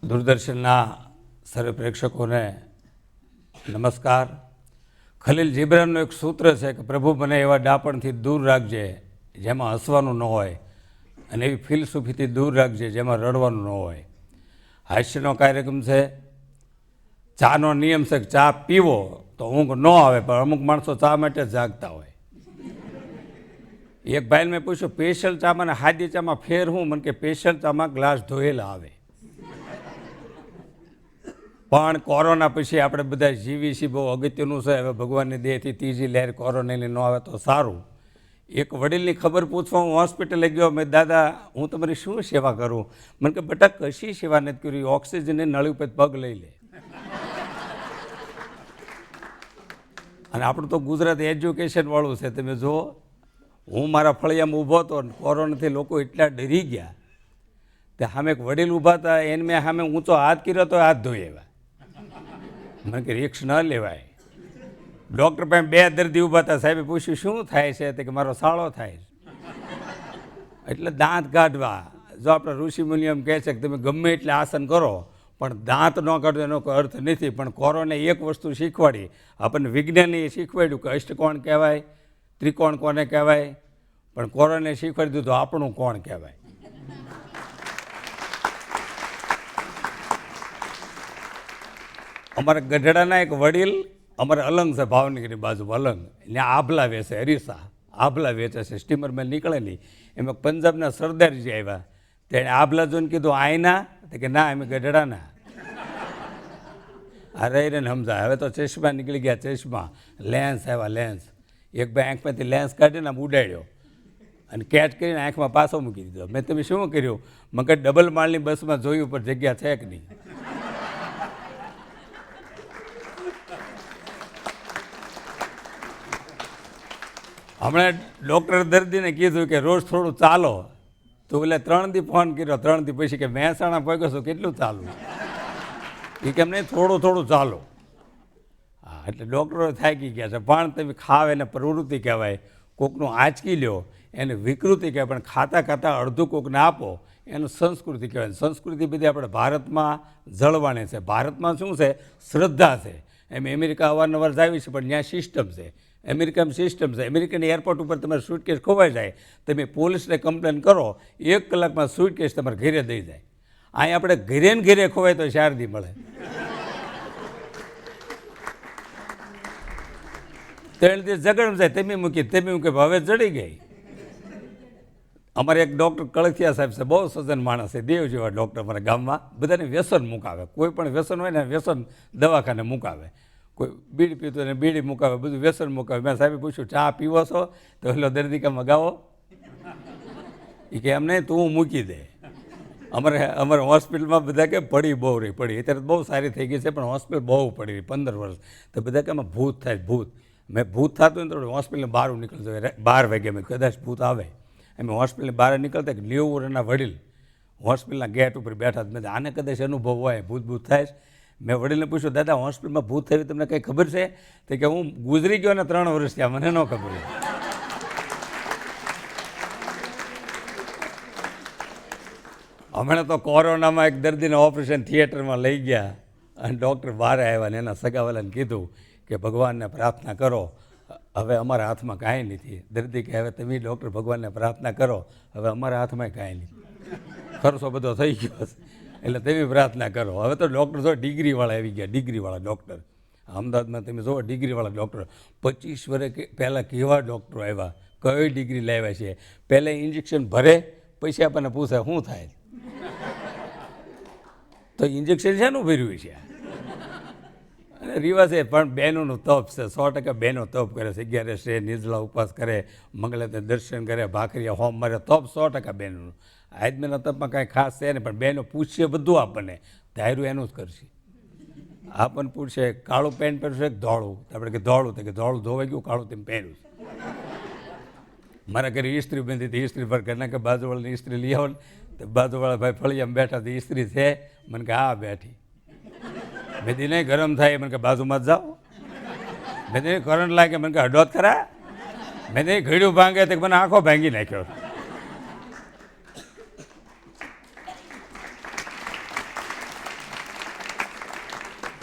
દૂરદર્શનના સર્વે પ્રેક્ષકોને નમસ્કાર. ખલીલ જીબ્રાનનું એક સૂત્ર છે કે પ્રભુ મને એવા ડાપણથી દૂર રાખજે જેમાં હસવાનું ન હોય, અને એવી ફિલસૂફીથી દૂર રાખજે જેમાં રડવાનું ન હોય. હાસ્યનો કાર્યક્રમ છે. ચાનો નિયમ છે કે ચા પીવો તો ઊંઘ ન આવે, પણ અમુક માણસો ચા માટે જ જાગતા હોય. એક ભાઈને મેં પૂછ્યું, સ્પેશિયલ ચામાં અને હાદી ચામાં ફેર હું? મને કે સ્પેશિયલ ચામાં ગ્લાસ ધોયેલા આવે. પણ કોરોના પછી આપણે બધા જીવી છીએ, બહુ અગત્યનું છે. હવે ભગવાનની દેહથી ત્રીજી લહેર કોરોનાની ન આવે તો સારું. એક વડીલની ખબર પૂછવા હું હોસ્પિટલે ગયો. મેં દાદા હું તમારી શું સેવા કરું? મને કે બેટા કશી સેવા નથી કરી, ઓક્સિજનની નળી ઉપર પગ લઈ લે. અને આપણું તો ગુજરાત એજ્યુકેશનવાળું છે. તમે જુઓ, હું મારા ફળિયામાં ઊભો હતો, કોરોનાથી લોકો એટલા ડરી ગયા તે સામે એક વડીલ ઊભા હતા, એને મેં સામે ઊંચો હાથ કર્યો તો હાથ ધોઈ આવ્યા. મને કે રિક્સ ન લેવાય. ડૉક્ટર પાસે બે દર્દી ઊભા હતા. સાહેબે પૂછ્યું શું થાય છે? તો કે મારો સાળો થાય. એટલે દાંત કાઢવા. જો આપણે ઋષિમુનિ એમ કહે છે કે તમે ગમે એટલે આસન કરો, પણ દાંત ન કાઢો એનો કોઈ અર્થ નથી. પણ કોરોને એક વસ્તુ શીખવાડી, આપણને વિજ્ઞાને શીખવાડ્યું કે અષ્ટકોણ કહેવાય, ત્રિકોણ કોને કહેવાય, પણ કોરોને શીખવાડી દીધું આપણું કોણ કહેવાય. અમારા ગઢડાના એક વડીલ, અમારે અલંગ છે ભાવનગરની બાજુમાં અલંગ, ત્યાં આભલા વેચે, હરીસા આભલા વેચે છે, સ્ટીમરમાં નીકળે નહીં. એમાં પંજાબના સરદારજી આવ્યા. તેણે આભલા જોઈને કીધું આયના? તો કે ના, અમે ગઢડાના. આ રહીને સમજાય. હવે તો ચશ્મા નીકળી ગયા, ચશ્મા, લેન્સ આવ્યા, લેન્સ. એક ભાઈ આંખમાંથી લેન્સ કાઢીને આમ ઉડાડ્યો અને કેચ કરીને આંખમાં પાછો મૂકી દીધો. મેં તમે શું કર્યું? મગર ડબલ માળની બસમાં જોયું પર જગ્યા છે કે નહીં. હમણાં ડૉક્ટરે દર્દીને કીધું કે રોજ થોડું ચાલો. તો એટલે 3 દી ફોન કર્યો, 3 દી પછી કે મહેસાણા પહોંચ્યો છું, કેટલું ચાલવું? એ કેમ નહીં, થોડું થોડું ચાલો. હા, એટલે ડૉક્ટરો થાકી ગયા છે. પણ તમે ખાવ એને પ્રવૃત્તિ કહેવાય, કોકનું આંચકી લ્યો એને વિકૃતિ કહેવાય, પણ ખાતા ખાતા અડધું કોકને આપો એનું સંસ્કૃતિ કહેવાય. સંસ્કૃતિ બધી આપણે ભારતમાં જળવાણી છે. ભારતમાં શું છે? શ્રદ્ધા છે. એમ અમેરિકા અવારનવાર જાવી છે, પણ ત્યાં સિસ્ટમ છે. અમેરિકામાં સિસ્ટમ છે. અમેરિકાની એરપોર્ટ ઉપર તમારે સુટકેસ ખોવાઈ જાય, તમે પોલીસને કમ્પ્લેન કરો, 1 કલાકમાં સુટકેસ તમારે ઘરે દઈ જાય. અહીં આપણે ઘરે ને ઘરે ખોવાય તો 4 દી મળે. 3 દિવસ ઝઘડ જાય, તમે મૂકી, તમે મૂકી, હવે ચડી ગઈ. અમારે એક ડૉક્ટર કળથિયા સાહેબ છે, બહુ સજ્જન માણસ છે, દેવ જેવા ડૉક્ટર અમારા ગામમાં. બધાને વ્યસન મુકાવે. કોઈ પણ વ્યસન હોય ને વ્યસન દવાખાને મુકાવે. કોઈ બીડી પીતો ને બીડી મુકાવે, બધું વ્યસન મુકાવે. મેં સાહેબે પૂછ્યું ચા પીવો છો? તો એટલે દર્દી કે મગાવો. એ કે એમ નહીં, તું મૂકી દે. અમારે હોસ્પિટલમાં બધા કે પડી બહુ રહી, પડી. અત્યારે બહુ સારી થઈ ગઈ છે, પણ હોસ્પિટલ બહુ પડી રહી 15 વર્ષ. તો બધા કે એમાં ભૂત થાય, ભૂત. મેં ભૂત થતું ને તો હોસ્પિટલને બહાર નીકળતો, 12 વાગે મેં કદાચ ભૂત આવે. અમે હોસ્પિટલની બહાર નીકળતા કે 90 વર્ષના વડીલ હોસ્પિટલના ગેટ ઉપર બેઠા. મેં આને કદાચ અનુભવ હોય, ભૂત ભૂત થાય. મેં વડીલને પૂછ્યું, દાદા હોસ્પિટલમાં ભૂત થયું તમને કંઈ ખબર છે? તો કે હું ગુજરી ગયો ને 3 વર્ષ થયા, મને ન ખબર. હમણાં તો કોરોનામાં એક દર્દીને ઓપરેશન થિયેટરમાં લઈ ગયા અને ડૉક્ટર બહાર આવ્યા અને એના સગાવાલાને કીધું કે ભગવાનને પ્રાર્થના કરો, હવે અમારા હાથમાં કાંઈ નથી. દર્દી કહે હવે તમે ડૉક્ટર ભગવાનને પ્રાર્થના કરો, હવે અમારા હાથમાં કાંઈ નથી, ખર્ચો બધો થઈ ગયો છે, એટલે તમે પ્રાર્થના કરો. હવે તો ડૉક્ટર જો ડિગ્રીવાળા આવી ગયા, ડિગ્રીવાળા ડૉક્ટર. અમદાવાદમાં તમે જુઓ ડિગ્રીવાળા ડૉક્ટર. 25 વર્ષ પહેલાં કેવા ડૉક્ટરો આવ્યા, કઈ ડિગ્રી લાવ્યા છે. પહેલાં ઇન્જેક્શન ભરે, પછી આપણને પૂછે શું થાય, તો ઇન્જેક્શન શેનું ભર્યું છે? અને રિવાજ છે. પણ બહેનોનું તપ છે, 100% બહેનો તપ કરે છે. 11 છે, નિર્જળા ઉપવાસ કરે, મંગળાતે દર્શન કરે, ભાખરીયા હોમ મારે, તપ 100% બહેનોનું. આજમેના તપમાં કાંઈ ખાસ છે નહીં, પણ બહેનો પૂછશે બધું આપણને, ધાર્યું એનું જ કરશે. આપણને પૂછશે કાળું પેન્ટ પહેરશે કે ધોળું? આપણે કે ધોળું. તો કે ધોળું ધોવાઈ ગયું, કાળું તેમ પહેર્યું. મારા ઘરે ઇસ્ત્રી બંધી હતી, ઇસ્ત્રી પર ઘરના કે બાજુવાળાની ઇસ્ત્રી લઈ આવો ને, તો બાજુવાળા ભાઈ ફળિયામાં બેઠા હતી, ઇસ્ત્રી છે? મને કે હા બેઠી. મેં દી નહીં ગરમ થાય, મને કે બાજુમાં જ જાઓ. મેં દી કરંટ લાગે, મને કે હડોત ખરા. મેં દી ઘડ્યું ભાંગે તો મને આંખો ભાંગી નાખ્યો.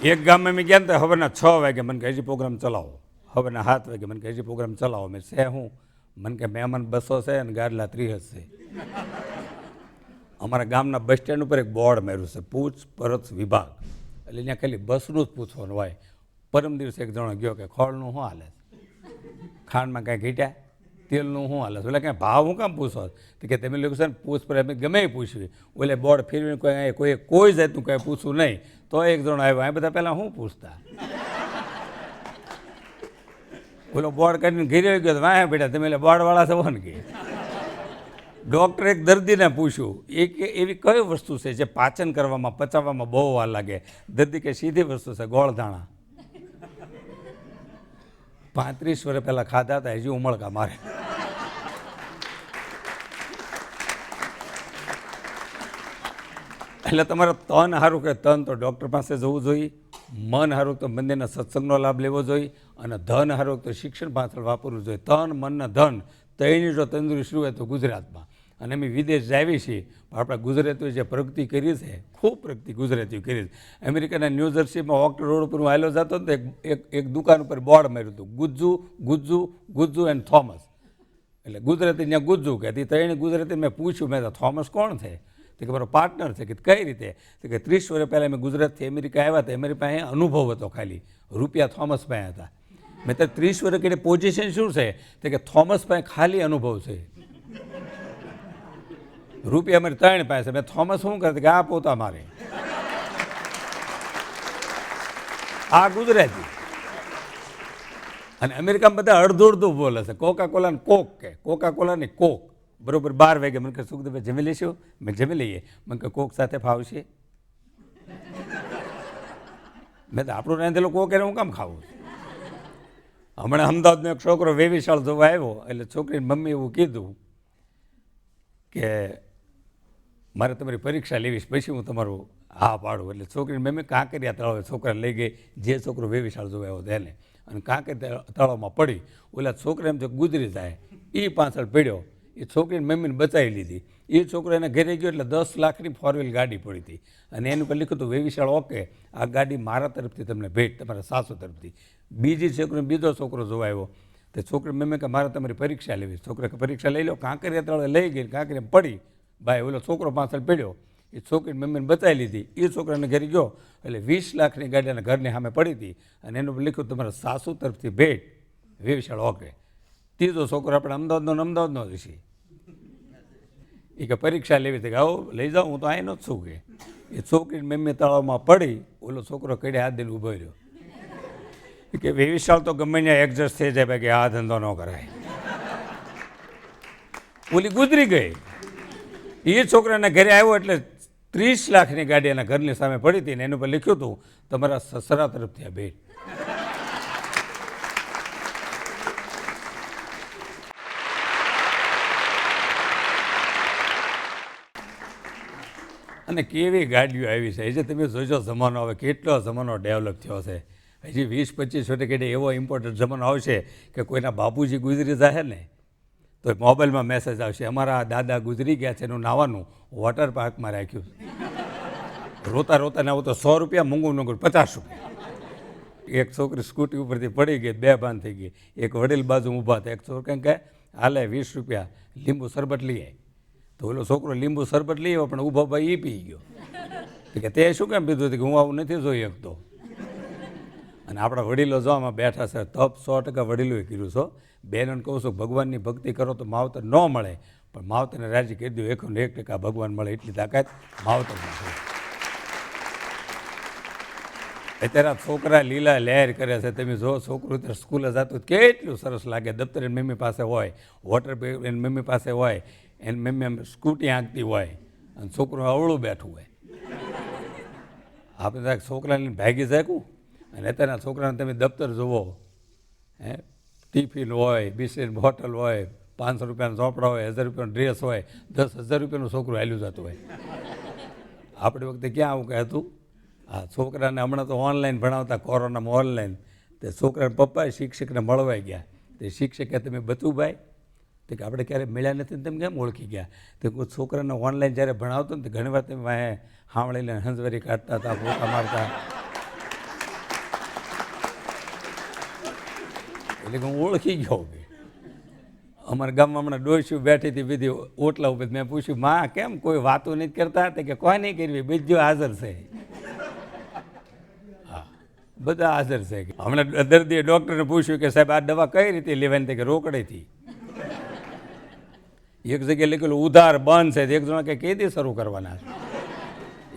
એક ગામમાં મેં ગયા ને તો હવારના 6 વાગે મને કહે હજી પ્રોગ્રામ ચલાવો, હવારના 7 વાગે મને કહે હજી પ્રોગ્રામ ચલાવો. મેં છે હું મને કે મહેમાન 200 છે અને ગાડલા 30 છે. અમારા ગામના બસ સ્ટેન્ડ ઉપર એક બોર્ડ માર્યું છે, પૂછપરછ વિભાગ, એટલે ત્યાં ખાલી બસનું જ પૂછવાનું હોય. પરમ દિવસે એક જણો ગયો કે ખોળનું શું હાલે, ખાંડમાં કાંઈ ઘીટ્યા, તેલનું શું હાલે, એટલે કાંઈ ભાવ હું કામ પૂછો તો કે તમે લોકો છે ને પૂછપરછ અમે ગમે એ પૂછ્યું, ઓલે બોર્ડ ફેરવીને કોઈ જાતનું કાંઈ પૂછવું નહીં. તો એક જણો આવ્યો, આ બધા પહેલાં શું પૂછતા, ઓલો બોર્ડ કાઢીને ઘેરી આવી ગયો, વાહ બેટા તમે એટલે બોર્ડવાળા છો ને કે. ડૉક્ટર એક દર્દીને પૂછ્યું એવી કઈ વસ્તુ છે જે પાચન કરવામાં પચાવવામાં બહુ વાર લાગે, દર્દી કે સીધી વસ્તુ છે ગોળધાણા. 35 વર્ષ પહેલાં ખાધા હતા, હજી ઉમળકા મારે. એટલે તમારે તન સારું કે તન તો ડૉક્ટર પાસે જવું જોઈએ, મન સારું તો મંદિરના સત્સંગનો લાભ લેવો જોઈએ, અને ધન સારું તો શિક્ષણ પાછળ વાપરવું જોઈએ. તન મન ને ધન ત્રણેયની જો તંદુરસ્તી હોય તો ગુજરાતમાં, અને અમે વિદેશ જાવી છીએ પણ આપણા ગુજરાતીઓ જે પ્રગતિ કરી છે, ખૂબ પ્રગતિ ગુજરાતીઓ કરી છે. અમેરિકાના ન્યૂજર્સીમાં ઓક્ટર રોડ ઉપર હું આવેલો જતો ને તો એક દુકાન ઉપર બોર્ડ માર્યું હતું, ગુજ્જુ ગુજ્જુ ગુજ્જુ એન્ડ થોમસ, એટલે ગુજરાતી ત્યાં ગુજ્જુ કહેતી. ત્રણેય ગુજરાતી મેં પૂછ્યું, મેં થોમસ કોણ છે, તો કે મારો પાર્ટનર છે. કે કઈ રીતે, તો કે 30 વર્ષ પહેલાં મેં ગુજરાતથી અમેરિકા આવ્યા હતા, અમારી પાસે અનુભવ હતો, ખાલી રૂપિયા થોમસ પાસે હતા. મેં તો 30 વર્ષ કરી પોઝિશન શું છે, તો કે થોમસ પાસે ખાલી અનુભવ છે, રૂપિયા અમારી 3 પાસે. મેં થોમસ શું કરતા કે આ પોતા મારે, આ ગુજરાતી. અને અમેરિકામાં બધા અડધું અડધું બોલે છે, કોકા કોલાને કોક કે, કોકા કોલાની કોક. બરોબર 12 વાગે મને કહે સુખદેવ જમી લઈશું, મેં જમી લઈએ. મને કહે કોક સાથે ફાવશે, મેં તો આપણું રાંધેલું કોક એને હું કામ ખાવું. હમણાં અમદાવાદનો એક છોકરો વેવિશાળ જોવા આવ્યો, એટલે છોકરીની મમ્મી એવું કીધું કે મારે તમારી પરીક્ષા લેવી છે, પછી હું તમારું હા પાડું. એટલે છોકરીની મમ્મી કાંકરિયા તળાવે છોકરા લઈ ગઈ, જે છોકરો વેવિશાળ જોવા આવ્યો તેને, અને કાંકરિયા તળાવમાં પડી. ઓલા છોકરા એમ તો ગુજરી જાય, એ પાછળ પડ્યો, એ છોકરીની મમ્મીને બચાવી લીધી. એ છોકરો એને ઘરે ગયો એટલે 10 લાખની 4 વ્હીલ ગાડી પડી હતી, અને એનું પર લખ્યું હતું વેવિશાળ ઓકે, આ ગાડી મારા તરફથી તમને ભેટ, તમારા સાસુ તરફથી. બીજી છોકરીને બીજો છોકરો જોવા આવ્યો, તો છોકરી મમ્મી કે મારે તમારી પરીક્ષા લેવી. છોકરા કે પરીક્ષા લઈ લો. કાંકરિયા તળાવે લઈ ગઈ, કાંકરિયા પડી, ભાઈ ઓલો છોકરો પાછળ પડ્યો, એ છોકરીની મમ્મીને બચાવી લીધી. એ છોકરાને ઘરે ગયો એટલે 20 લાખની ગાડી એના ઘરની સામે પડી હતી, અને એનું લખ્યું તમારા સાસુ તરફથી ભેટ, વેવિશાળ ઓકે. ત્રીજો છોકરો આપણે અમદાવાદનો જ છે, એ કે પરીક્ષા લેવી હતી, કે આવો લઈ જાઓ, હું તો અહીંનો જ છું કે. એ છોકરીની મમ્મી તળાવમાં પડી, ઓલો છોકરો કડે હાથ દઈને ઊભો રહ્યો, કે વેવિશાળ તો ગમે ત્યાં એડજસ્ટ થઈ જાય, કે આ ધંધો ન કરાય. ઓલી ગુજરી ગઈ. એ છોકરાના ઘરે આવ્યો એટલે 30 લાખની ગાડી એના ઘરની સામે પડી હતી, ને એનું પર લખ્યું હતું તમારા સસરા તરફથી આ ભેટ. અને કેવી ગાડીઓ આવી છે, હજી તમે જોજો જમાનો આવે, કેટલો જમાનો ડેવલપ થયો છે. હજી 20-25 વર્ષ કે એવો ઇમ્પોર્ટન્ટ જમાનો આવશે કે કોઈના બાપુજી ગુજરી જાય ને તો મોબાઈલમાં મેસેજ આવશે, અમારા દાદા ગુજરી ગયા છે, એનું નાવાનું વોટર પાર્કમાં રાખ્યું. રોતા રોતા ના તો 100 રૂપિયા, મૂંગું 50 રૂપિયા. એક છોકરી સ્કૂટી ઉપરથી પડી ગઈ, 2 ભાન થઈ ગઈ. એક વડીલ બાજુ ઊભા હતા, એક છોકરી કહે હાલે 20 રૂપિયા લીંબુ શરબત લઈ આવી. તો ઓલો છોકરો લીંબુ શરબત લઈ આવ્યો, પણ ઊભો ભાઈ એ પી ગયો. કે તે શું કેમ પીધું હતું, કે હું આવું નથી જોઈ શકતો. અને આપણા વડીલો જો આમાં બેઠા છે, તપ 100% વડીલોએ કર્યું છો. બેનને કહું છું ભગવાનની ભક્તિ કરો તો માવતર ન મળે, પણ માવતરને રાજી કરી દો, 101% ભગવાન મળે, એટલી તાકાત માવતરમાં છે. અત્યારે છોકરા લીલા લહેર કરે છે, તમે જો છોકરું ત્યારે સ્કૂલે જતું કેટલું સરસ લાગે, દફતર એની મમ્મી પાસે હોય, વોટર એની મમ્મી પાસે હોય, એની મમ્મી સ્કૂટી આંકતી હોય, અને છોકરું અવળું બેઠું હોય. આપણે છોકરાને ભાગી જાય. અને અત્યારના છોકરાને તમે દફતર જુઓ, ટિફિન હોય, બિસ્કિટ બોટલ હોય, 500 રૂપિયાના ચોપડા હોય, 1000 રૂપિયાનો ડ્રેસ હોય, 10,000 રૂપિયાનું છોકરું હાલ્યું જતું હોય. આપણી વખતે ક્યાં આવું કહે હતું. હા, છોકરાને હમણાં તો ઓનલાઈન ભણાવતા, કોરોનામાં ઓનલાઈન. તે છોકરાના પપ્પાએ શિક્ષકને મળવા ગયા, તે શિક્ષકે તમે બચુભાઈ, તો કે આપણે ક્યારેય મળ્યા નથી, તમે કેમ ઓળખી ગયા. તો કોઈ છોકરાને ઓનલાઈન જ્યારે ભણાવતો ને તો ઘણીવાર તમે વાંહે સાંભળીને હંજવારી કાઢતા હતા, પોતા મારતા. એટલે કે હું ઓળખી ગયો કે અમારા ગામમાં હમણાં ડોસ્યું બેઠી હતી બીજી ઓટલા ઉપર. મેં પૂછ્યું, માં કેમ કોઈ વાતો નથી કરતા? કે કોઈ નહીં કરવી, બીજો હાજર છે. હા, બધા હાજર છે. હમણાં દર્દીએ ડૉક્ટરને પૂછ્યું કે સાહેબ આ દવા કઈ રીતે લેવાની? કે રોકડેથી. એક જગ્યાએ લખેલું ઉધાર બંધ છે. એક જણા કે કઈ દી શરૂ કરવાના છે?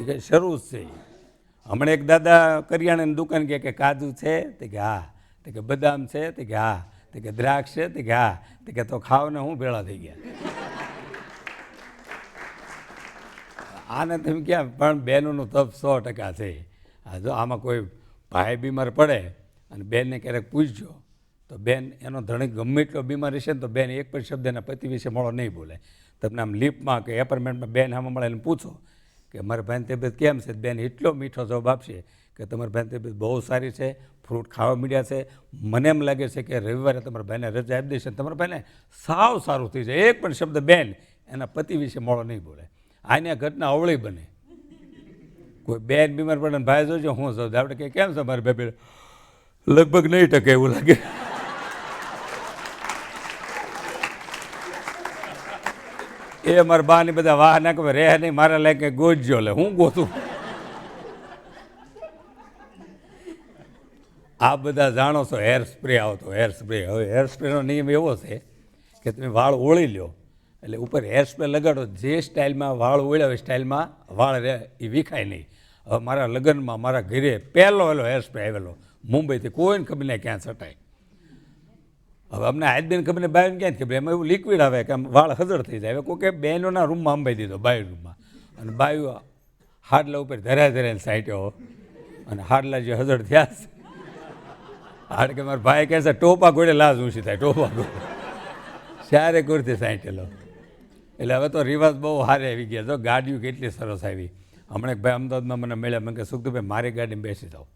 એ કે શરૂ જ છે. હમણાં એક દાદા કરિયાણાની દુકાન કે કાજુ છે? કે હા. કે બદામ છે? કે હા. કે દ્રાક્ષ છે? કે હા. કે તો ખાવ ને હું ભેળા થઈ ગયા. આને તમે ક્યાં? પણ બહેનોનું તપ 100% છે. હા, જો આમાં કોઈ ભાઈ બીમાર પડે અને બેનને ક્યારેક પૂછજો તો બેન એનો ધણી ગમે એટલો બીમાર હશે ને તો બેન એક પણ શબ્દ એના પતિ વિશે મોડો નહીં બોલે. તમને આમ લીપમાં કે એપાર્ટમેન્ટમાં બેન સામે મળે એને પૂછો કે મારા ભાઈની તબિયત કેમ છે? બેન એટલો મીઠો જવાબ આપશે કે તમારા ભાઈની તબિયત બહુ સારી છે, ફ્રૂટ ખાવા મળ્યા છે, મને એમ લાગે છે કે રવિવારે તમારા ભાઈને રજા આપી દેશે, તમારા ભાઈને સાવ સારું થઈ જાય. એક પણ શબ્દ બેન એના પતિ વિશે મોડો નહીં બોલે. આની આ ઘટના અવળી બને. કોઈ બેન બીમાર પડે ભાઈ જોજો હું જોઉં આપણે કે કેમ છે મારી બેબી? લગભગ નહીં ટકે એવું લાગે. એ મારા બાની બધા વાહ ના કે રહે નહીં, મારા લાયક ગોતજો. લે હું ગોતું? આ બધા જાણો છો હેર સ્પ્રે આવતો, હેર સ્પ્રે. હવે હેર સ્પ્રેનો નિયમ એવો છે કે તમે વાળ ઓળી લો એટલે ઉપર હેર સ્પ્રે લગાડો, જે સ્ટાઇલમાં વાળ ઓળ્યા હોય સ્ટાઇલમાં વાળ રહે, એ વિખાય નહીં. હવે મારા લગ્નમાં મારા ઘરે પહેલો હેર સ્પ્રે આવેલો મુંબઈથી, કોઈને ખબર નહીં ક્યાં છટાય. હવે અમને આજબેન ખબર ને બાયું ક્યાં ખબર, એમાં એવું લિક્વિડ આવે કે આમ વાળ હજળ થઈ જાય. હવે કોઈ કે બહેનોના રૂમમાં અંબાઈ દીધો, બાયું રૂમમાં, અને બાયું હાડલા ઉપર ધરાઈને સાઈટ્યો અને હાડલા જે હજળ થયા છે. હાડ કે મારા ભાઈ કહે છે ટોપા ગોળે લાજ ઊંચી થાય, ટોપા ગોળે ચારે કુર્તી સાઈટેલો. એટલે હવે તો રિવાજ બહુ સારે આવી ગયા. જો ગાડીઓ કેટલી સરસ આવી. હમણાં એક ભાઈ અમદાવાદમાં મને મળ્યા, મને કે સુખદુભાઈ મારી ગાડીમાં બેસી જાઓ.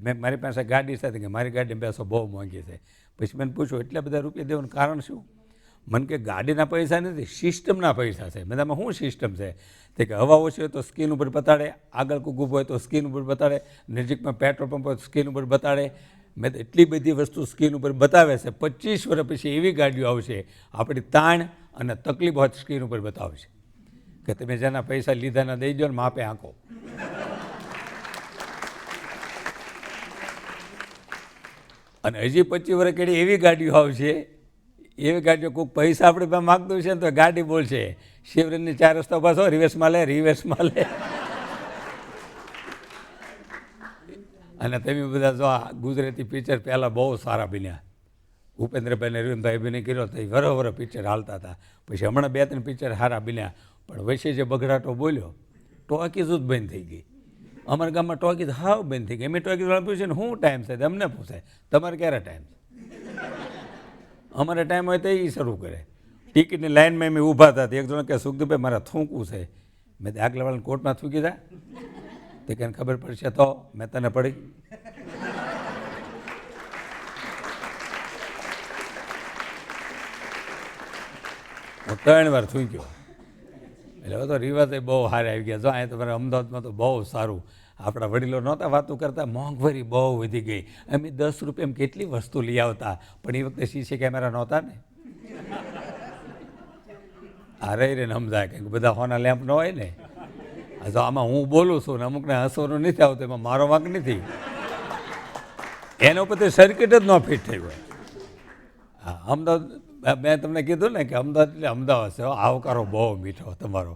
મેં મારી પાસે ગાડી સાથે કે મારી ગાડીમાં બેસો બહુ મોંઘી છે. પછી મેં પૂછ્યું એટલા બધા રૂપિયા દેવાનું કારણ શું? મને કે ગાડીના પૈસા નથી, સિસ્ટમના પૈસા છે. મેં આમાં શું સિસ્ટમ છે? તે કે હવા ઓછી હોય તો સ્કીન ઉપર બતાડે, આગળ કોઈ ઊભો હોય તો સ્કીન ઉપર બતાડે, નજીકમાં પેટ્રોલ પંપ હોય તો સ્કીન ઉપર બતાડે. મેં એટલી બધી વસ્તુ સ્કીન ઉપર બતાવે છે. 25 વર્ષ પછી એવી ગાડીઓ આવશે આપણી તાણ અને તકલીફ હોય સ્કીન ઉપર બતાવશે કે તમે જેના પૈસા લીધાના દઈ દો ને માપે આંકો. અને હજી 25 વર્ષ કેડી એવી ગાડીઓ આવશે, એવી ગાડીઓ કોઈક પૈસા આપણે પાસે માગતું છે ને તો ગાડી બોલશે શિવરજની 4 રસ્તા પાછો રિવર્સમાં લે, રિવર્સમાં લે. અને તમે બધા જો આ ગુજરાતી પિક્ચર પહેલાં બહુ સારા બન્યા. ઉપેન્દ્રભાઈને રવિભાઈ અભિનય કર્યો તો એ વરહ પિક્ચર હાલતા હતા. પછી હમણાં 2-3 પિક્ચર સારા બન્યા. પણ વચ્ચે જે બગડાટો બોલ્યો ટોકીઝ જ બંધ થઈ ગઈ. અમારા ગામમાં ટોકીઝ હાવ બંધ થઈ ગઈ. એમ ટોકીઝવાળા પૂછે ને શું ટાઈમ છે? અમને પૂછે તમારે ક્યારે ટાઈમ છે? અમારે ટાઈમ હોય તો એ શરૂ કરે. ટિકિટની લાઇનમાં એમ ઊભા હતા. એક જણા કે સુખદુભાઈ મારે થૂંકવું છે. મેં આગલાવાળાને કોર્ટમાં થૂંકી દા તે કે ખબર પડશે તો મેં તને પડી. હું 3 વાર થૂંક્યો. એટલે હવે તો રિવાજ બહુ સારા આવી ગયા. જો અહીંયા તમારે અમદાવાદમાં તો બહુ સારું. આપણા વડીલો નહોતા વાતો કરતા, મોંઘવારી બહુ વધી ગઈ. અમે 10 રૂપિયામાં કેટલી વસ્તુ લઈ આવતા, પણ એ વખતે સીસી કેમેરા નહોતા ને. આ રહીને સમજાય કે બધા હોના લેમ્પ ન હોય ને. તો આમાં હું બોલું છું ને અમુકને હસવાનું નથી આવતું, એમાં મારો વાંક નથી. એના ઉપરથી સર્કિટ જ ન ફિટ થઈ હોય. હા, અમદાવાદ મેં તમને કીધું ને કે અમદાવાદ એટલે અમદાવાદ છે. આવકારો બહુ મીઠો તમારો,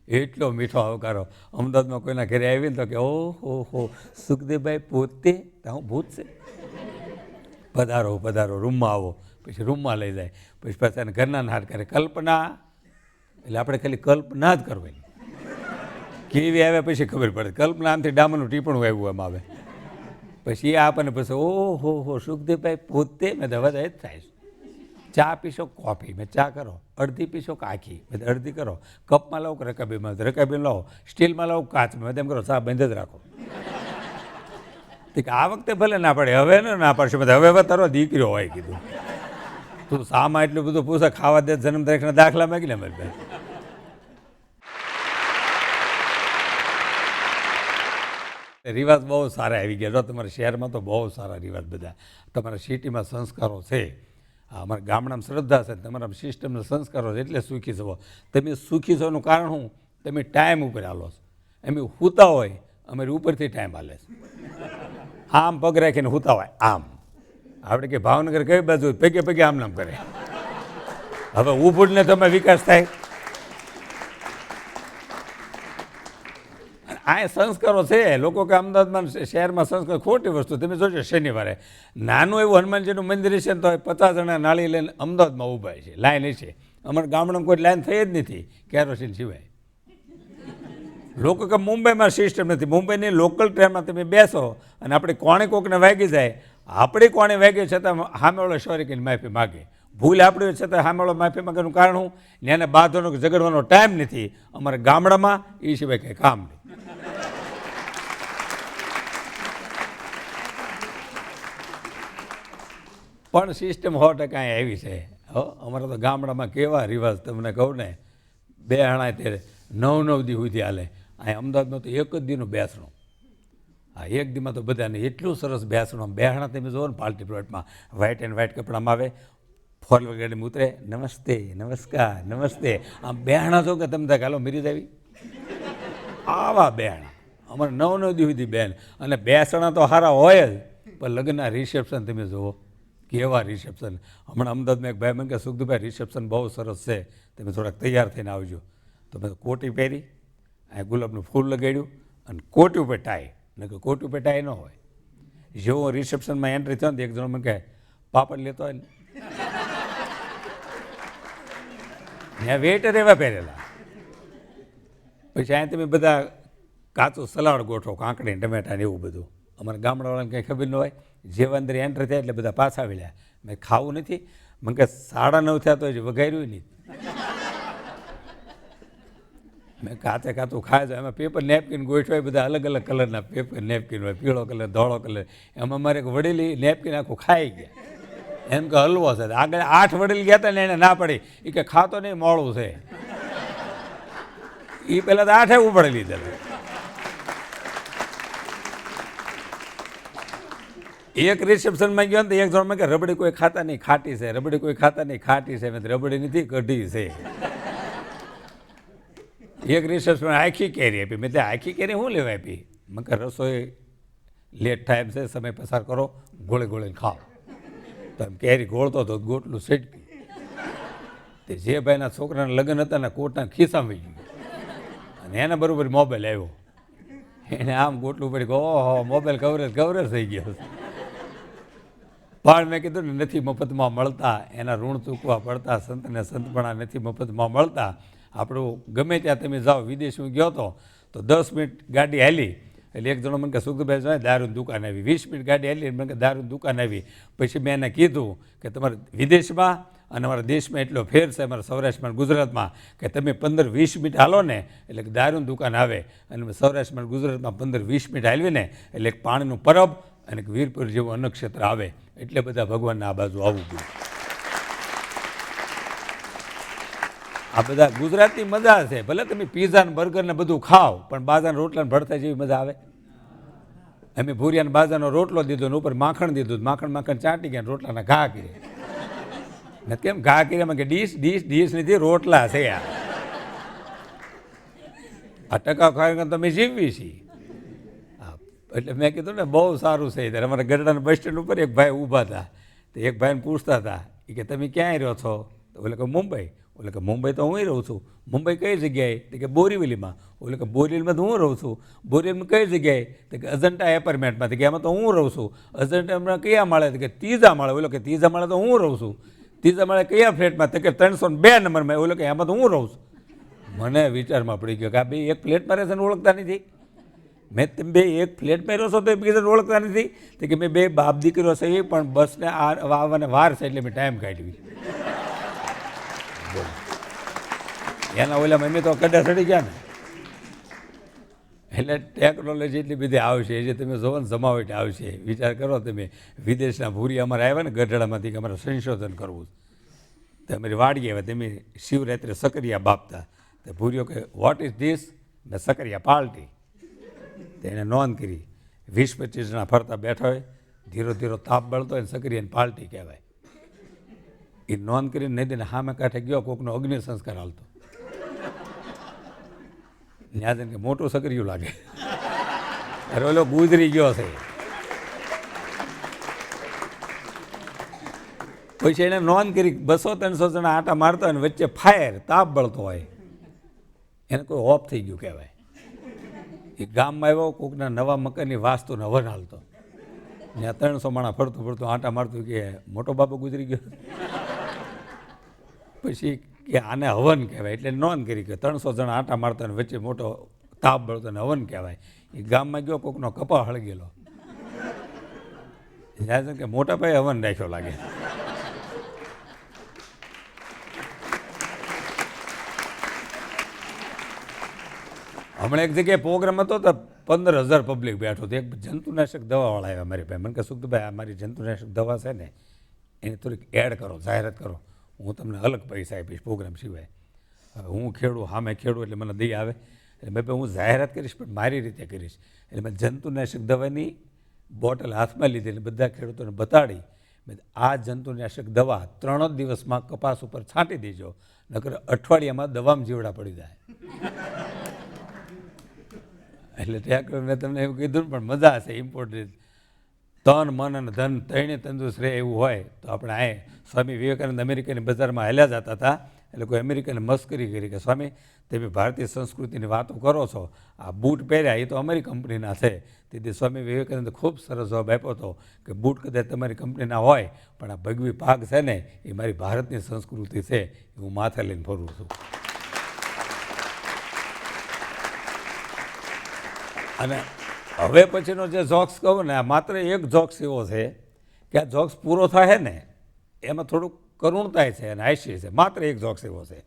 એટલો મીઠો આવકારો. અમદાવાદમાં કોઈના ઘરે આવીને તો કે ઓહો સુખદેવભાઈ પોતે હું ભૂત છે, પધારો પધારો, રૂમમાં આવો. પછી રૂમમાં લઈ જાય. પછી પાછા ઘરના હાર કરે કલ્પના. એટલે આપણે ખાલી કલ્પના જ કરવાની. કેવી આવે પછી ખબર પડે. કલ્પના આમથી ડામરનું ટીપણું આવ્યું એમ આવે. પછી એ આપણને પછી ઓહો સુખદેવભાઈ પોતે મેં દવા જ થાય છે. ચા પીશો કોફી? મેં ચા કરો. અડધી પીશો કે આખી? મેં અડધી કરો. કપમાં લાવો કે રકાબીમાં? રકાબી લાવો. સ્ટીલમાં લાવો કાચમાં? મેં તેમ કરો ચા બંધ જ રાખો. આ વખતે ભલે ના પડે, હવે ને ના પડશે. હવે તારો દીકરો હોય કીધું તું શામાં એટલું બધું પૂછે? ખાવા દે જન્મ તારીખના દાખલા માગી લે મારી પાસે. રિવાજ બહુ સારા આવી ગયા. જો તમારા શહેરમાં તો બહુ સારા રિવાજ બધા, તમારા સિટીમાં સંસ્કારો છે, અમારા ગામડામાં શ્રદ્ધા છે, તમારા સિસ્ટમના સંસ્કારો છે, એટલે સુખી છો. તમે સુખી છો એનું કારણ શું? તમે ટાઈમ ઉપર હાલો છો. એમ સૂતા હોય, અમારી ઉપરથી ટાઈમ હાલે છે. આમ પગ રાખીને સૂતા હોય આમ. આપણે કે ભાવનગર કઈ બાજુ પગે પગે આમ નામ કરે. હવે ઊભુને તમે વિકાસ થાય. આ સંસ્કારો છે. લોકો કે અમદાવાદમાં શહેરમાં સંસ્કાર ખોટી વસ્તુ. તમે જોજો શનિવારે નાનું એવું હનુમાનજીનું મંદિર છે ને તો 50 જણા નાળી લઈને અમદાવાદમાં ઊભા છે, લાઈન છે. અમારા ગામડામાં કોઈ લાઈન થઈ જ નથી કેરોસીન સિવાય. લોકો કે મુંબઈમાં સિસ્ટમ નથી. મુંબઈની લોકલ ટ્રેનમાં તમે બેસો અને આપણે કોણે કોકને વાગી જાય, આપણે કોણે વાગી છતાં સામેવાળો સોરી કહીને માફી માગે. ભૂલ આપણી હોય છતાં સામેવાળો માફી માગવાનું કારણ શું? ને એને બાંધવાનો ઝઘડવાનો ટાઈમ નથી. અમારા ગામડામાં એ સિવાય કંઈ કામ નહીં. પણ સિસ્ટમ 100% આવી છે. અમારા તો ગામડામાં કેવા રિવાજ તમને કહું ને, બે હણાય ત્યારે 9 દી સુધી હાલે. અહીં અમદાવાદમાં તો એક જ દીનું બેસણું. હા, એક દીમાં તો બધાને એટલું સરસ બેસણું. બેહણા તમે જુઓ ને પાર્ટી પ્લોટમાં વ્હાઇટ એન્ડ વ્હાઇટ કપડામાં આવે, 4 ગાડીમાં ઉતરે, નમસ્તે નમસ્કાર નમસ્તે. આમ બેહણા છો કે તમે ચાલો મિરી દેવી. આવા બેહણા અમારે 9 દી સુધી બેન. અને બેસણા તો સારા હોય જ, પણ લગ્નના રિસેપ્શન તમે જુઓ કેવા રિસેપ્શન. હમણાં અમદાવાદમાં એક ભાઈ મને કે સુખદુભાઈ રિસેપ્શન બહુ સરસ છે, તમે થોડાક તૈયાર થઈને આવજો. તો મેં કોટી પહેરી, આ ગુલાબનું ફૂલ લગાડ્યું અને કોટી ઉપર ટાઈ. ને કે કોટી ઉપર ટાઈ ન હોય. જેવો રિસેપ્શનમાં એન્ટ્રી થયો ને એક જણો મને કહે પાપડ લેતો હોય ને. ત્યાં વેટર એવા પહેરેલા. પછી અહીં તમે બધા કાચું સલાડ ગોઠવો, કાંકડી ટમેટા ને એવું બધું. અમારા ગામડાવાળાને કંઈ ખબર ન હોય. જેવા અંદર એન્ટર થયા એટલે બધા પાછા વળ્યા. મેં ખાવું નથી. મને કે 9:30 થયા તો હજી વઘાર્યું નહીં. મેં કાચે કાચું ખાય છે. એમાં પેપર નેપકિન ગોઠવાય, બધા અલગ અલગ કલરના પેપર નેપકિન હોય, પીળો કલર, ધોળો કલર. એમાં મારે એક વડેલી નેપકિન આખું ખાઈ ગયા. એમ કે હલવો છે. આગળ 8 વડેલી ગયા હતા ને એને ના પડી. એ કે ખાતો નહીં મોડું છે. એ પહેલાં તો 8 ઉપાડી લીધેલા. એક રિસેપ્શનમાં ગયો ને તો એક જણ કે રબડી કોઈ ખાતા નહીં ખાટી છે, રબડી કોઈ ખાતા નહીં ખાટી છે. મેં રબડી નથી કઢી છે. એક રિસેપ્શનમાં આખી કેરી આપી. મેં ત્યાં આખી કેરી શું લેવા આપી? મેં કે રસોઈ લેટ ટાઈમ છે, સમય પસાર કરો, ગોળે ગોળીને ખાઓ. તો એમ કેરી ગોળતો હતો, ગોટલું સેટકી. તે જે ભાઈના છોકરાના લગ્ન હતા ને કોટના ખિસ્સામાં ગયું અને એના બરોબર મોબાઈલ આવ્યો. એને આમ ગોટલું પડી ગયો, ઓહો મોબાઈલ કવરેજ થઈ ગયો. પણ મેં કીધું ને નથી મફતમાં મળતા, એના ઋણ ચૂકવા પડતા. સંતને સંતપણા નથી મફતમાં મળતા. આપણું ગમે ત્યાં તમે જાઓ, વિદેશ હું ગયો હતો તો 10 મિનિટ ગાડી હાલી એટલે એક જણો મને કે સુખભાઈ જાય દારૂની દુકાન આવી. 20 મિનિટ ગાડી હાલી મને કે દારૂની દુકાન આવી. પછી મેં એને કીધું કે તમારે વિદેશમાં અને અમારા દેશમાં એટલો ફેર છે, અમારા સૌરાષ્ટ્રમાં ગુજરાતમાં, કે તમે 15-20 મિનિટ હાલો ને એટલે દારૂની દુકાન આવે. અને સૌરાષ્ટ્રમાં ગુજરાતમાં 15-20 મિનિટ હાલવી ને એટલે એક પાણીનું પરબ અને એક વીરપુર જેવું અન્નક્ષેત્ર આવે. એટલે બધા ભગવાનના આ બાજુ આવવું પડ્યું. આ બધા ગુજરાતની મજા છે. ભલે તમે પીઝા ને બર્ગર ને બધું ખાઓ, પણ બાજરાના રોટલા ભરતા જેવી મજા આવે. અમે ભૂરિયાને બાજરાનો રોટલો દીધો ને ઉપર માખણ દીધું, માખણ ચાટી ગયા, રોટલાના ઘા કર્યા. ને કેમ ઘા કર્યામાં કે ડીશ નથી, રોટલા છે. આ ટકા ખાઈ તમે જીવવી છીએ. એટલે મેં કીધું ને બહુ સારું છે. ત્યારે અમારા ગરડાના બસ સ્ટેન્ડ ઉપર એક ભાઈ ઊભા હતા. તો એક ભાઈને પૂછતા હતા કે તમે ક્યાંય રહો છો? તો ઓલે કે મુંબઈ. ઓલે કે મુંબઈ તો હું રહું છું. મુંબઈ કઈ જગ્યાએ? તો કે બોરીવલીમાં. ઓલે કે બોરીવલીમાં તો હું રહું છું. બોરીવલીમાં કઈ જગ્યાએ? તો કે અજંટા એપાર્ટમેન્ટમાં. તો કે એમાં તો હું રહું છું. અજંટામાં કયા માળે? તો કે 3જા માળે. ઓલો કે 3જા માળે તો હું રહું છું. 3જા માળે કયા ફ્લેટમાં? તો કે 302 નંબરમાં. ઓલો કે એમાં તો હું રહું છું. મને વિચારમાં પડી ગયો કે આ બે એક ફ્લેટમાં રહેશે ને ઓળખતા નથી. મેં તમે બે એક ફ્લેટમાં રહ્યો છો તો એકબીજાને ઓળખતા નથી. તો કે મેં બે બાપ દીકરીઓ છે, એ પણ બસને આવવાને વાર છે એટલે મેં ટાઈમ કાઢવી. એના ઓલા મમ્મી તો કડા ચડી ગયા ને. એટલે ટેકનોલોજી એટલી બધી આવશે, જે તમે જોવો ને જમાવટ આવશે. વિચાર કરો તમે, વિદેશના ભૂરી અમારે આવ્યા ને ગઢડામાંથી કે અમારે સંશોધન કરવું. તો અમારી વાડી આવ્યા, તમે શિવરાત્રે સકરિયા બાપતા. તો ભૂરીઓ કે વોટ ઇઝ ધીસ? મેં સકરિયા પાર્ટી. તો એને નોંધ કરી. 20-25 જણા ફરતા બેઠા હોય, ધીરો ધીરો તાપ બળતો હોય ને સકરી એને પાલટી કહેવાય. એ નોંધ કરીને નહીં દઈને સામે કાંઠે ગયો, કોકનો અગ્નિ સંસ્કાર હાલતો, ત્યાં જઈને કે મોટું સકરિયું લાગે, અરે ઓલો ગુજરી ગયો છે. પછી એને નોંધ કરી 200-300 જણા આટા મારતા હોય ને વચ્ચે ફાયર તાપ બળતો હોય, એને કોઈ ઓફ થઈ ગયું કહેવાય. એ ગામમાં આવ્યો, કોકના નવા મકાનની વાસ્તુને હવન હાલતો, ત્યાં 300 માણા ફરતું ફરતું આટા મારતું કે મોટો બાપો ગુજરી ગયો. પછી કે આને હવન કહેવાય, એટલે નોંધ કરી કે 300 જણા આટા મારતા ને વચ્ચે મોટો તાપ બળતો ને હવન કહેવાય. એ ગામમાં ગયો, કોકનો કપા હળગેલો, જાય કે મોટા ભાઈ હવન રાખ્યો લાગે. હમણાં એક જગ્યાએ પ્રોગ્રામ હતો તો 15,000 પબ્લિક બેઠો હતો. એક જંતુનાશક દવાવાળા આવ્યા મારી પાસે, મને કહે સુખભાઈ આ મારી જંતુનાશક દવા છે ને એને થોડીક એડ કરો, જાહેરાત કરો, હું તમને અલગ પૈસા આપીશ પ્રોગ્રામ સિવાય. હવે હું ખેડું, સામે ખેડું એટલે મને દઈ આવે, એટલે મેં હું જાહેરાત કરીશ પણ મારી રીતે કરીશ. એટલે મેં જંતુનાશક દવાની બોટલ હાથમાં લીધી, એટલે બધા ખેડૂતોને બતાડી, આ જંતુનાશક દવા 3 જ દિવસમાં કપાસ ઉપર છાંટી દેજો, નકર અઠવાડિયામાં દવામાં જીવડા પડી જાય. એટલે ત્યાં મેં તમને એવું કીધું પણ મજા હશે. ઇમ્પોર્ટન્ટ તન મન અને ધન ત્રણે તંદુરસ્ત રહે એવું હોય તો આપણે આ સ્વામી વિવેકાનંદ અમેરિકાની બજારમાં હાલ્યા જતા હતા, એટલે કોઈ અમેરિકાને મસ્કરી કરી કે સ્વામી તમે ભારતીય સંસ્કૃતિની વાતો કરો છો, આ બૂટ પહેર્યા એ તો અમારી કંપનીના છે. તેથી સ્વામી વિવેકાનંદ ખૂબ સરસ જવાબ આપ્યો હતો કે બૂટ કદાચ તમારી કંપનીના હોય પણ આ ભગવી પાક છે ને એ મારી ભારતની સંસ્કૃતિ છે, એ હું માથે લઈને ફરું છું. અને હવે પછીનો જે જોક્સ કહું ને, આ માત્ર એક જોક્સ એવો છે કે આ જોક્સ પૂરો થાય ને એમાં થોડુંક કરુણતા છે અને હાસ્ય છે. માત્ર એક જોક્સ એવો છે,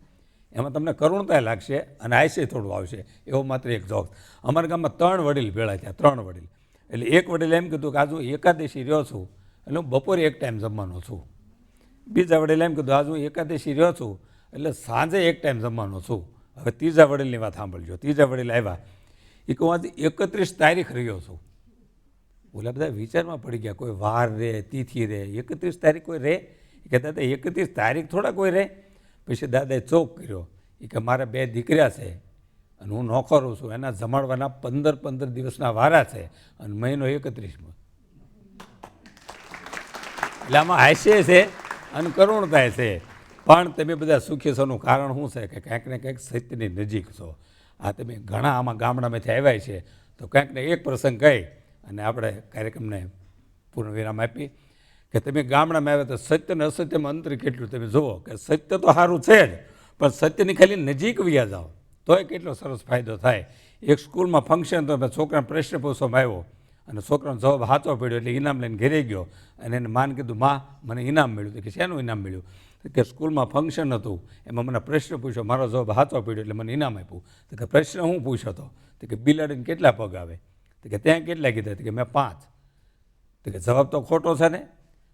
એમાં તમને કરુણતા લાગશે અને હાસ્ય થોડું આવશે, એવો માત્ર એક જોક્સ. અમારા ગામમાં 3 વડીલ ભેળા થયા, 3 વડીલ. એટલે એક વડીલે એમ કીધું કે આજ હું એકાદશી રહ્યો છું, એટલે હું બપોરે એક ટાઈમ જમવાનો છું. બીજા વડીલે એમ કીધું આજ હું એકાદશી રહ્યો છું, એટલે સાંજે એક ટાઈમ જમવાનો છું. હવે ત્રીજા વડીલની વાત સાંભળજો. ત્રીજા વડીલ આવ્યા, એ કહું આજે 31 તારીખ રહ્યો છું. ઓલા બધા વિચારમાં પડી ગયા, કોઈ વાર રહે, તિથિ રહે, 31 તારીખ કોઈ રહે? એ કે દાદા 31 તારીખ થોડા કોઈ રહે. પછી દાદાએ ચોક કર્યો, એ કે મારા 2 દીકરા છે અને હું નોકરો છું, એના જમાડવાના 15 દિવસના વારા છે અને મહિનો 31મો. એટલે આમાં હાસ્ય છે અને કરુણતા છે. પણ તમે બધા સુખી છોનું કારણ શું છે કે કંઈક ને કંઈક સત્યની નજીક છો. આ તમે ઘણા આમાં ગામડામાંથી આવ્યા છે તો કંઈક ને એક પ્રસંગ કહી અને આપણે કાર્યક્રમને પૂર્ણવિરામ આપી કે તમે ગામડામાં આવ્યા તો સત્ય અને અસત્યમાં અંતર કેટલું તમે જુઓ કે સત્ય તો સારું છે જ, પણ સત્યની ખાલી નજીક વ્યા જાઓ તોય કેટલો સરસ ફાયદો થાય. એક સ્કૂલમાં ફંક્શન તો મેં છોકરાને પ્રશ્ન પૂછવામાં આવ્યો અને છોકરાનો જવાબ સાચો પડ્યો એટલે ઇનામ લઈને ઘરે ગયો અને એને માન કીધું માં મને ઇનામ મળ્યું. કે શેનું ઇનામ મળ્યું? કે સ્કૂલમાં ફંક્શન હતું એમાં મને પ્રશ્ન પૂછ્યો, મારો જવાબ સાચો પડ્યો એટલે મને ઇનામ આપ્યું. તો કે પ્રશ્ન હું પૂછ્યો હતો? તો કે બિલાડીને કેટલા પગ આવે? તો કે ત્યાં કેટલા કીધા? તો કે મેં 5. તો કે જવાબ તો ખોટો છે ને,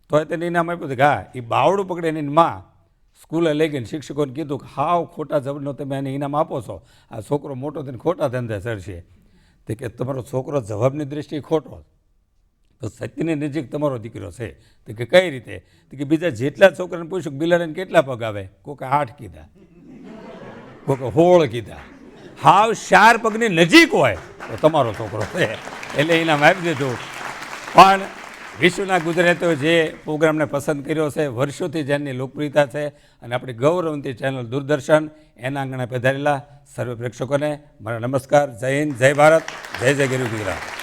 તોય તેને ઇનામ આપ્યું. તો કે હા, એ બાવડું પકડે એની માં સ્કૂલે લઈ ગઈને શિક્ષકોને કીધું કે હાવ ખોટા જવાબનો તમે એને ઇનામ આપો છો, આ છોકરો મોટો થઈને ખોટા ધંધે ચડશે. તો કે તમારો છોકરો જવાબની દૃષ્ટિએ ખોટો, તો સત્યની નજીક તમારો દીકરો છે. તો કે કઈ રીતે? તો કે બીજા જેટલા છોકરાને પૂછ્યું બિલાડીને કેટલા પગ આવે? કોકે 8 કીધા, કોકે 16 કીધા. હાવ 4 પગની નજીક હોય તો તમારો છોકરો છે, એટલે ઇનામ આપી દીધું. પણ વિશ્વના ગુજરાતીઓ જે પ્રોગ્રામને પસંદ કર્યો છે, વર્ષોથી જેની લોકપ્રિયતા છે અને આપણી ગૌરવંતી ચેનલ દૂરદર્શન, એના આંગણે પધારેલા સર્વે પ્રેક્ષકોને મારા નમસ્કાર. જય હિન્દ, જય ભારત, જય જય ગરવી ગુજરાત.